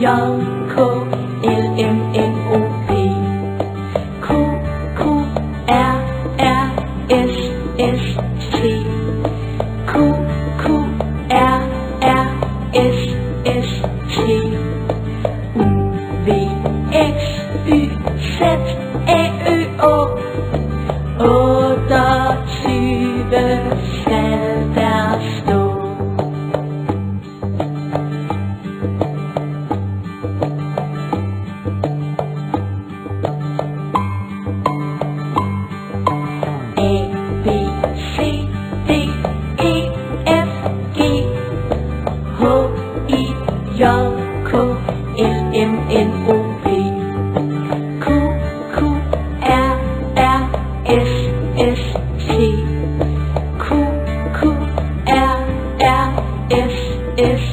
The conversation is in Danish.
J, K, L, M, N, O, P. Q, Q, R, R, S, S, T. Q, Q, R, R, S, S, T. U, V, X, Y, Z, A, Ø, Å. 28 skal der stå. A, B, C, D, E, F, G, H, I, J, K, L, M, N, O, P. Q, Q, R, R, S, S, T. Q, Q, R, R, S, S,